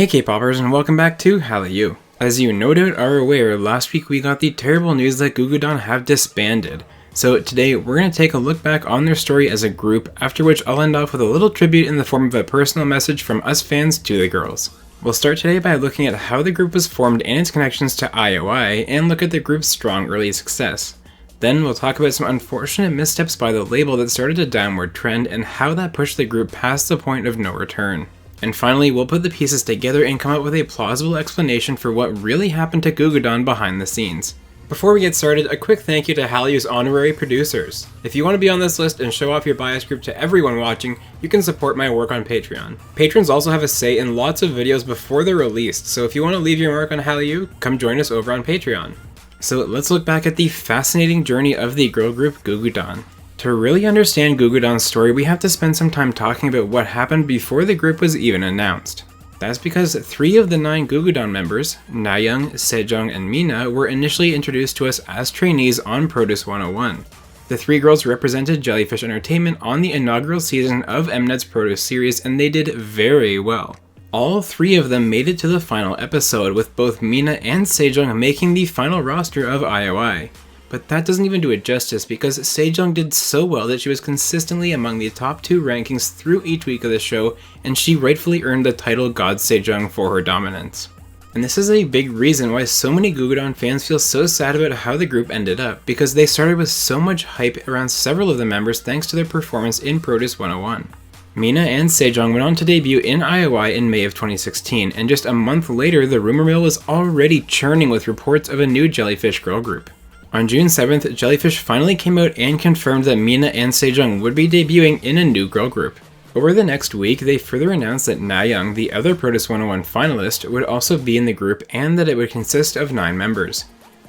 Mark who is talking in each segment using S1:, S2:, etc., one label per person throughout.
S1: Hey K-popers, and welcome back to Hallyu. As you no doubt are aware, last week we got the terrible news that Gugudan have disbanded. So today we're going to take a look back on their story as a group, after which I'll end off with a little tribute in the form of a personal message from us fans to the girls. We'll start today by looking at how the group was formed and its connections to IOI, and look at the group's strong early success. Then we'll talk about some unfortunate missteps by the label that started a downward trend and how that pushed the group past the point of no return. And finally, we'll put the pieces together and come up with a plausible explanation for what really happened to Gugudan behind the scenes. Before we get started, a quick thank you to Hallyu's honorary producers. If you want to be on this list and show off your bias group to everyone watching, you can support my work on Patreon. Patrons also have a say in lots of videos before they're released, so if you want to leave your mark on Hallyu, come join us over on Patreon. So let's look back at the fascinating journey of the girl group Gugudan. To really understand Gugudan's story, we have to spend some time talking about what happened before the group was even announced. That's because 3 of the 9 Gugudan members, Nayoung, Sejong, and Mina, were initially introduced to us as trainees on Produce 101. The 3 girls represented Jellyfish Entertainment on the inaugural season of Mnet's Produce series, and they did very well. All 3 of them made it to the final episode, with both Mina and Sejong making the final roster of IOI. But that doesn't even do it justice, because Sejong did so well that she was consistently among the top 2 rankings through each week of the show, and she rightfully earned the title God Sejong for her dominance. And this is a big reason why so many Gugudan fans feel so sad about how the group ended up, because they started with so much hype around several of the members thanks to their performance in Produce 101. Mina and Sejong went on to debut in IOI in May of 2016, and just a month later the rumor mill was already churning with reports of a new Jellyfish girl group. On June 7th, Jellyfish finally came out and confirmed that Mina and Sejong would be debuting in a new girl group. Over the next week, they further announced that Nayoung, the other Produce 101 finalist, would also be in the group and that it would consist of 9 members.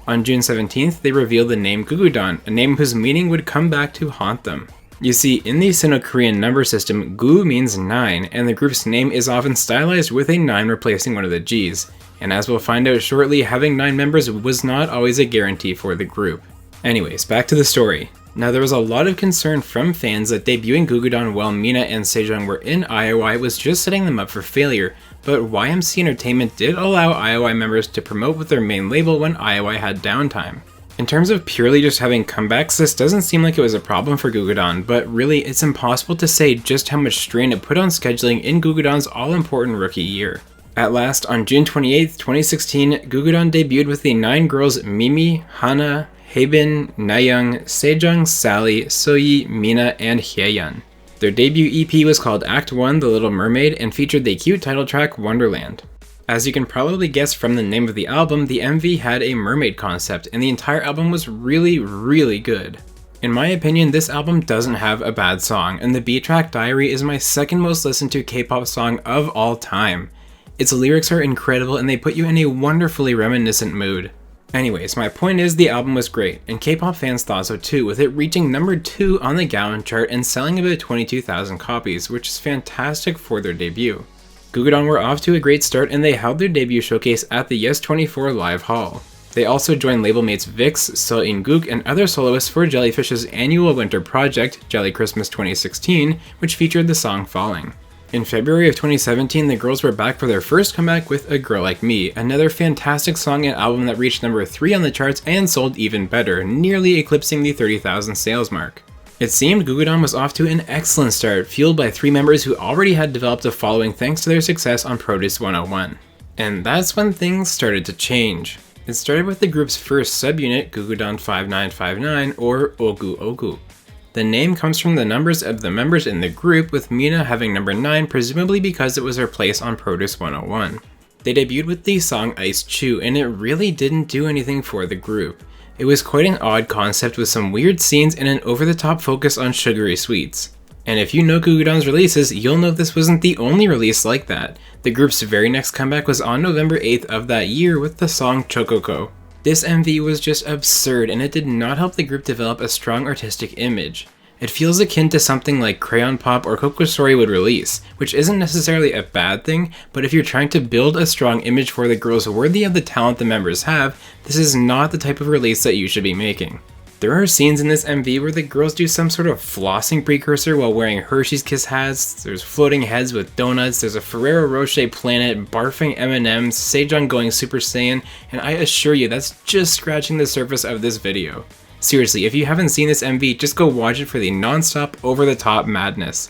S1: On June 17th, they revealed the name Gugudan, a name whose meaning would come back to haunt them. You see, in the Sino-Korean number system, Gu means 9, and the group's name is often stylized with a 9 replacing one of the G's. And as we'll find out shortly, having 9 members was not always a guarantee for the group. Anyways, back to the story. Now, there was a lot of concern from fans that debuting Gugudan while Mina and Sejong were in IOI was just setting them up for failure, but YMC Entertainment did allow IOI members to promote with their main label when IOI had downtime. In terms of purely just having comebacks, this doesn't seem like it was a problem for Gugudan, but really it's impossible to say just how much strain it put on scheduling in Gugudan's all-important rookie year. At last, on June 28, 2016, Gugudan debuted with the 9 girls Mimi, Hana, Haebin, Nayoung, Sejong, Sally, Soyi, Mina, and Hyeyeon. Their debut EP was called Act 1 The Little Mermaid and featured the cute title track Wonderland. As you can probably guess from the name of the album, the MV had a mermaid concept, and the entire album was really good. In my opinion, this album doesn't have a bad song, and the B-track Diary is my second most listened to K-pop song of all time. Its lyrics are incredible and they put you in a wonderfully reminiscent mood. Anyways, my point is the album was great, and K-pop fans thought so too, with it reaching number 2 on the Gaon chart and selling about 22,000 copies, which is fantastic for their debut. Gugudan were off to a great start and they held their debut showcase at the Yes24 Live Hall. They also joined label mates VIX, Seo In-guk, and other soloists for Jellyfish's annual winter project, Jelly Christmas 2016, which featured the song Falling. In February of 2017, the girls were back for their first comeback with A Girl Like Me, another fantastic song and album that reached number 3 on the charts and sold even better, nearly eclipsing the 30,000 sales mark. It seemed Gugudan was off to an excellent start, fueled by 3 members who already had developed a following thanks to their success on Produce 101. And that's when things started to change. It started with the group's first subunit, Gugudan 5959, or Ogu Ogu. The name comes from the numbers of the members in the group, with Mina having number 9, presumably because it was her place on Produce 101. They debuted with the song Ice Chew, and it really didn't do anything for the group. It was quite an odd concept with some weird scenes and an over-the-top focus on sugary sweets. And if you know Gugudan's releases, you'll know this wasn't the only release like that. The group's very next comeback was on November 8th of that year with the song Chokoko. This MV was just absurd, and it did not help the group develop a strong artistic image. It feels akin to something like Crayon Pop or Coco Story would release, which isn't necessarily a bad thing, but if you're trying to build a strong image for the girls worthy of the talent the members have, this is not the type of release that you should be making. There are scenes in this MV where the girls do some sort of flossing precursor while wearing Hershey's Kiss hats, there's floating heads with donuts, there's a Ferrero Rocher planet, barfing M&Ms, Sejong going Super Saiyan, and I assure you that's just scratching the surface of this video. Seriously, if you haven't seen this MV, just go watch it for the non-stop, over-the-top madness.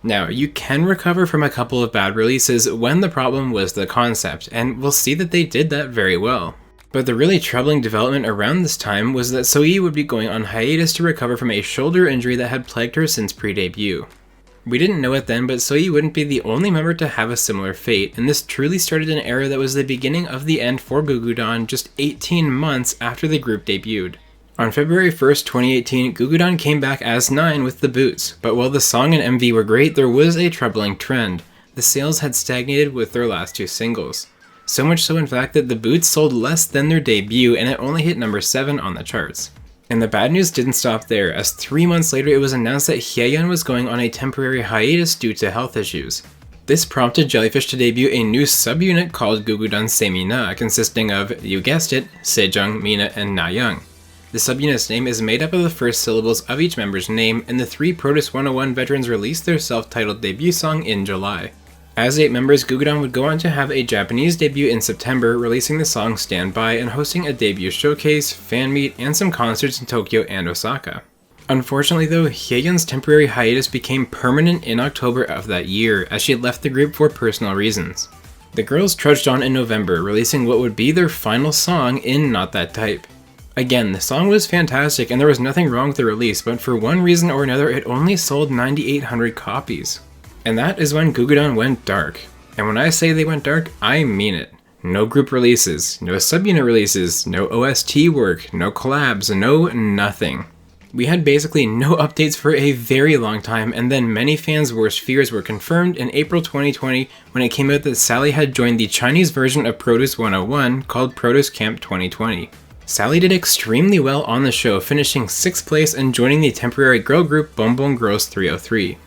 S1: Now, you can recover from a couple of bad releases when the problem was the concept, and we'll see that they did that very well. But the really troubling development around this time was that Sohee would be going on hiatus to recover from a shoulder injury that had plagued her since pre-debut. We didn't know it then, but Sohee wouldn't be the only member to have a similar fate, and this truly started an era that was the beginning of the end for Gugudan just 18 months after the group debuted. On February 1st, 2018, Gugudan came back as 9 with the Boots, but while the song and MV were great, there was a troubling trend. The sales had stagnated with their last 2 singles. So much so in fact that the Boots sold less than their debut and it only hit number 7 on the charts. And the bad news didn't stop there, as 3 months later it was announced that Hyeyeon was going on a temporary hiatus due to health issues. This prompted Jellyfish to debut a new subunit called Gugudan Semina, consisting of, you guessed it, Sejong, Mina, and Nayoung. The subunit's name is made up of the first syllables of each member's name, and the 3 Produce 101 veterans released their self-titled debut song in July. As 8 members, Gugudan would go on to have a Japanese debut in September, releasing the song Stand By and hosting a debut showcase, fan meet, and some concerts in Tokyo and Osaka. Unfortunately though, Hyeyeon's temporary hiatus became permanent in October of that year, as she had left the group for personal reasons. The girls trudged on in November, releasing what would be their final song in Not That Type. Again, the song was fantastic and there was nothing wrong with the release, but for one reason or another it only sold 9,800 copies. And that is when Gugudan went dark. And when I say they went dark, I mean it. No group releases, no subunit releases, no OST work, no collabs, no nothing. We had basically no updates for a very long time, and then many fans' worst fears were confirmed in April 2020 when it came out that Sally had joined the Chinese version of Produce 101 called Produce Camp 2020. Sally did extremely well on the show, finishing 6th place and joining the temporary girl group Bonbon Girls 303.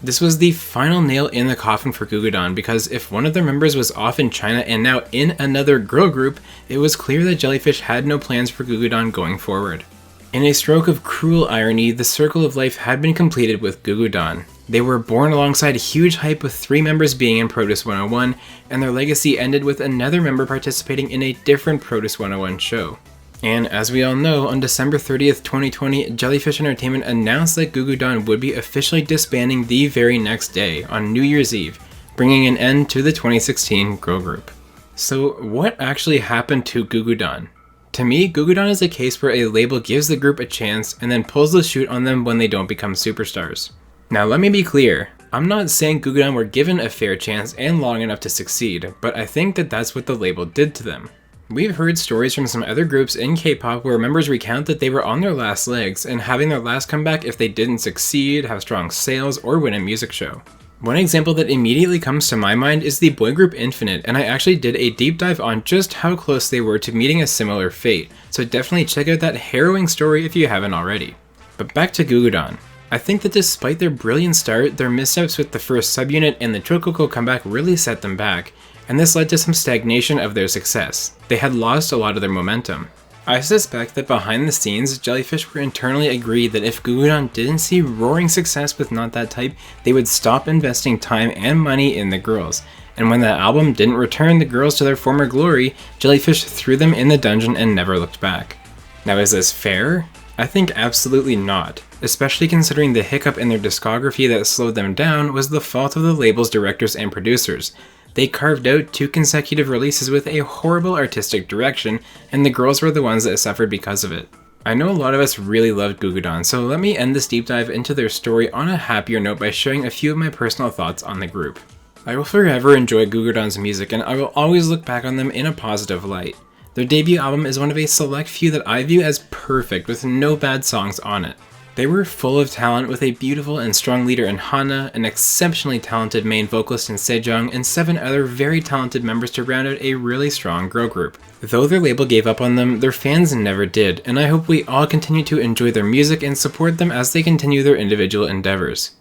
S1: This was the final nail in the coffin for Gugudan, because if one of their members was off in China and now in another girl group, it was clear that Jellyfish had no plans for Gugudan going forward. In a stroke of cruel irony, the circle of life had been completed with Gugudan. They were born alongside huge hype with 3 members being in Produce 101, and their legacy ended with another member participating in a different Produce 101 show. And as we all know, on December 30th, 2020, Jellyfish Entertainment announced that Gugudan would be officially disbanding the very next day, on New Year's Eve, bringing an end to the 2016 girl group. So what actually happened to Gugudan? To me, Gugudan is a case where a label gives the group a chance and then pulls the chute on them when they don't become superstars. Now let me be clear, I'm not saying Gugudan were given a fair chance and long enough to succeed, but I think that that's what the label did to them. We've heard stories from some other groups in K-pop where members recount that they were on their last legs and having their last comeback if they didn't succeed, have strong sales, or win a music show. One example that immediately comes to my mind is the boy group Infinite, and I actually did a deep dive on just how close they were to meeting a similar fate, so definitely check out that harrowing story if you haven't already. But back to Gugudan. I think that despite their brilliant start, their missteps with the first subunit and the Chokoko comeback really set them back, and this led to some stagnation of their success. They had lost a lot of their momentum. I suspect that behind the scenes, Jellyfish were internally agreed that if Gugudan didn't see roaring success with Not That Type, they would stop investing time and money in the girls. And when that album didn't return the girls to their former glory, Jellyfish threw them in the dungeon and never looked back. Now, is this fair? I think absolutely not, especially considering the hiccup in their discography that slowed them down was the fault of the label's directors and producers. They carved out 2 consecutive releases with a horrible artistic direction, and the girls were the ones that suffered because of it. I know a lot of us really loved Gugudan, so let me end this deep dive into their story on a happier note by sharing a few of my personal thoughts on the group. I will forever enjoy Gugudan's music, and I will always look back on them in a positive light. Their debut album is one of a select few that I view as perfect, with no bad songs on it. They were full of talent, with a beautiful and strong leader in Hana, an exceptionally talented main vocalist in Sejong, and 7 other very talented members to round out a really strong girl group. Though their label gave up on them, their fans never did, and I hope we all continue to enjoy their music and support them as they continue their individual endeavors.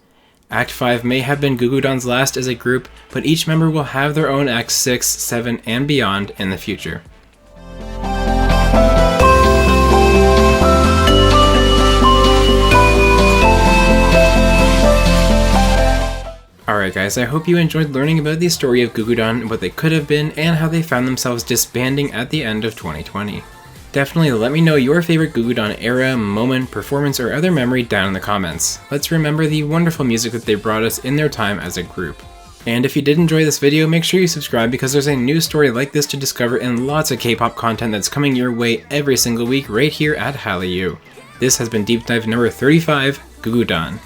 S1: Act 5 may have been Gugudan's last as a group, but each member will have their own Act 6, 7, and beyond in the future. guys, I hope you enjoyed learning about the story of Gugudan, what they could have been, and how they found themselves disbanding at the end of 2020. Definitely let me know your favorite Gugudan era, moment, performance, or other memory down in the comments. Let's remember the wonderful music that they brought us in their time as a group. And if you did enjoy this video, make sure you subscribe because there's a new story like this to discover and lots of K-pop content that's coming your way every single week right here at Hallyu. This has been Deep Dive number 35, Gugudan.